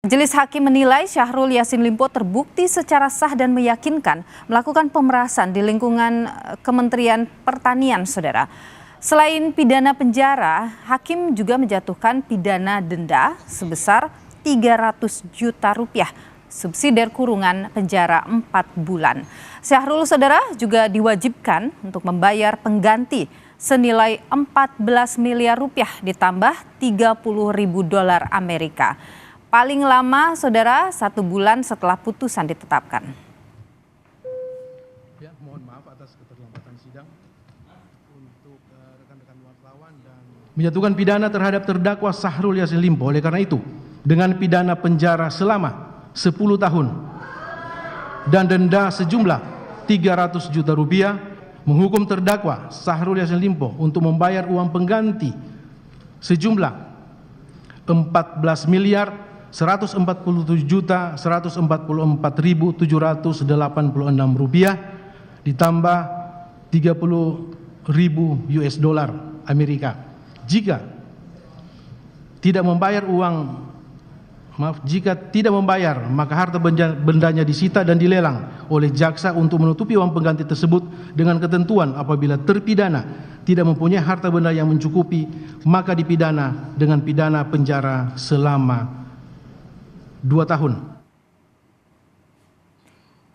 Majelis Hakim menilai Syahrul Yassin Limpo terbukti secara sah dan meyakinkan melakukan pemerasan di lingkungan Kementerian Pertanian, Saudara. Selain pidana penjara, Hakim juga menjatuhkan pidana denda sebesar 300 juta rupiah, subsidiar kurungan penjara 4 bulan. Syahrul, Saudara, juga diwajibkan untuk membayar pengganti senilai 14 miliar rupiah ditambah 30.000 dolar Amerika. Paling lama, Saudara, 1 bulan setelah putusan ditetapkan. Ya, mohon maaf atas keterlambatan sidang untuk rekan-rekan wartawan dan menjatuhkan pidana terhadap terdakwa Syahrul Yassin Limpo. Oleh karena itu, dengan pidana penjara selama 10 tahun dan denda sejumlah 300 juta rupiah, menghukum terdakwa Syahrul Yassin Limpo untuk membayar uang pengganti sejumlah 14 miliar 147.144.786 rupiah ditambah 30.000 US dollar Amerika. Jika tidak membayar, maka harta bendanya disita dan dilelang oleh jaksa untuk menutupi uang pengganti tersebut dengan ketentuan apabila terpidana tidak mempunyai harta benda yang mencukupi, maka dipidana dengan pidana penjara selama 2 tahun.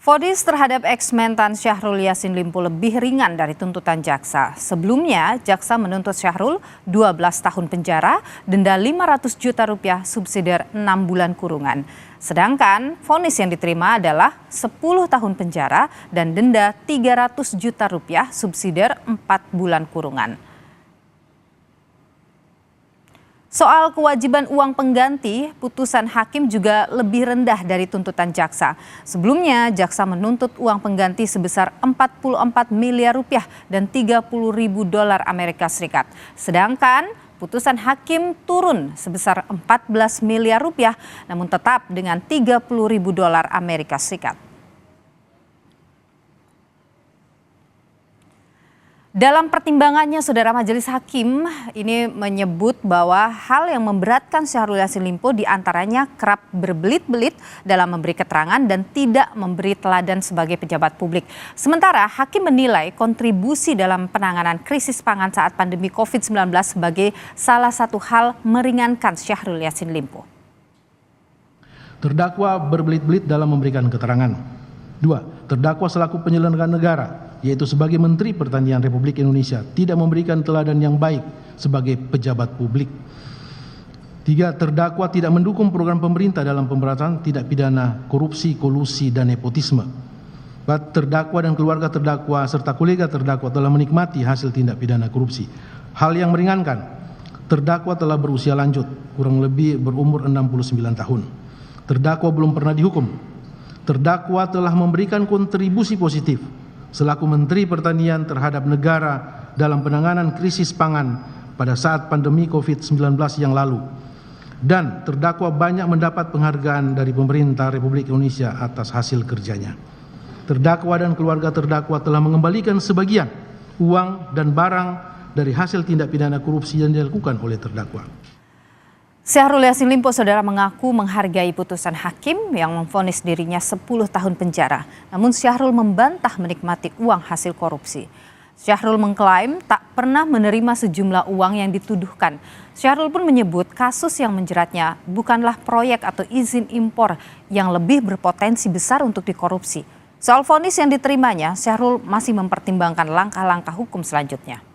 Vonis terhadap eks-mentan Syahrul Yassin Limpo lebih ringan dari tuntutan jaksa. Sebelumnya, jaksa menuntut Syahrul 12 tahun penjara, denda 500 juta rupiah, subsidiar 6 bulan kurungan. Sedangkan vonis yang diterima adalah 10 tahun penjara dan denda 300 juta rupiah, subsidiar 4 bulan kurungan. Soal kewajiban uang pengganti, putusan hakim juga lebih rendah dari tuntutan jaksa. Sebelumnya, jaksa menuntut uang pengganti sebesar 44 miliar rupiah dan 30.000 dolar Amerika Serikat. Sedangkan putusan hakim turun sebesar 14 miliar rupiah, namun tetap dengan 30.000 dolar Amerika Serikat. Dalam pertimbangannya, Saudara, Majelis Hakim ini menyebut bahwa hal yang memberatkan Syahrul Yassin Limpo diantaranya kerap berbelit-belit dalam memberi keterangan dan tidak memberi teladan sebagai pejabat publik. Sementara Hakim menilai kontribusi dalam penanganan krisis pangan saat pandemi COVID-19 sebagai salah satu hal meringankan Syahrul Yassin Limpo. Terdakwa berbelit-belit dalam memberikan keterangan. 2. Terdakwa selaku penyelenggara negara, yaitu sebagai Menteri Pertanian Republik Indonesia, tidak memberikan teladan yang baik sebagai pejabat publik. 3. Terdakwa tidak mendukung program pemerintah dalam pemberantasan tindak pidana korupsi, kolusi, dan nepotisme. 4. Terdakwa dan keluarga terdakwa serta kolega terdakwa telah menikmati hasil tindak pidana korupsi. Hal yang meringankan, terdakwa telah berusia lanjut, kurang lebih berumur 69 tahun. Terdakwa belum pernah dihukum. Terdakwa telah memberikan kontribusi positif selaku Menteri Pertanian terhadap negara dalam penanganan krisis pangan pada saat pandemi COVID-19 yang lalu. Dan terdakwa banyak mendapat penghargaan dari pemerintah Republik Indonesia atas hasil kerjanya. Terdakwa dan keluarga terdakwa telah mengembalikan sebagian uang dan barang dari hasil tindak pidana korupsi yang dilakukan oleh terdakwa. Syahrul Yassin Limpo, Saudara, mengaku menghargai putusan hakim yang memvonis dirinya 10 tahun penjara. Namun Syahrul membantah menikmati uang hasil korupsi. Syahrul mengklaim tak pernah menerima sejumlah uang yang dituduhkan. Syahrul pun menyebut kasus yang menjeratnya bukanlah proyek atau izin impor yang lebih berpotensi besar untuk dikorupsi. Soal vonis yang diterimanya, Syahrul masih mempertimbangkan langkah-langkah hukum selanjutnya.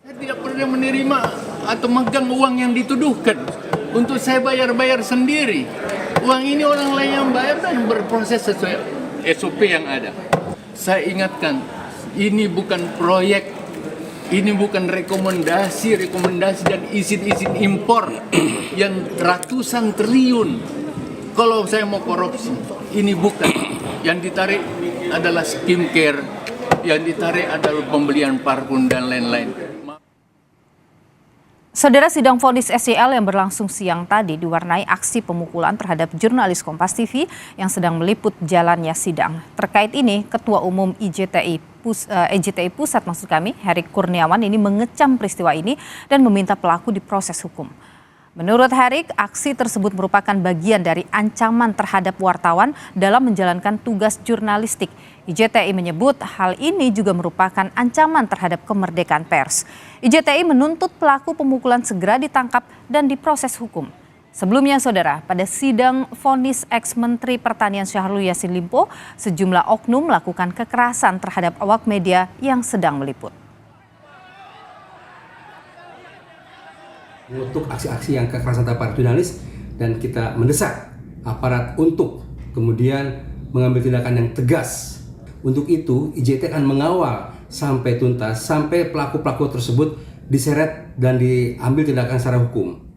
Saya tidak pernah menerima atau megang uang yang dituduhkan untuk saya bayar sendiri. Uang ini orang lain yang bayar dan berproses sesuai SOP yang ada. Saya ingatkan, ini bukan proyek, ini bukan rekomendasi dan izin impor yang ratusan triliun. Kalau saya mau korupsi, ini bukan. Yang ditarik adalah skincare, yang ditarik adalah pembelian parfum dan lain-lain. Saudara, sidang vonis SYL yang berlangsung siang tadi diwarnai aksi pemukulan terhadap jurnalis Kompas TV yang sedang meliput jalannya sidang. Terkait ini, Ketua Umum EJTI Pusat Heri Kurniawan ini mengecam peristiwa ini dan meminta pelaku diproses hukum. Menurut Herik, aksi tersebut merupakan bagian dari ancaman terhadap wartawan dalam menjalankan tugas jurnalistik. IJTI menyebut hal ini juga merupakan ancaman terhadap kemerdekaan pers. IJTI menuntut pelaku pemukulan segera ditangkap dan diproses hukum. Sebelumnya, saudara, pada sidang vonis ex-Menteri Pertanian Syahrul Yassin Limpo, sejumlah oknum melakukan kekerasan terhadap awak media yang sedang meliput. Mengutuk aksi-aksi yang kekerasan terhadap jurnalis, dan kita mendesak aparat untuk kemudian mengambil tindakan yang tegas. Untuk itu, IJTI akan mengawal sampai tuntas, sampai pelaku-pelaku tersebut diseret dan diambil tindakan secara hukum.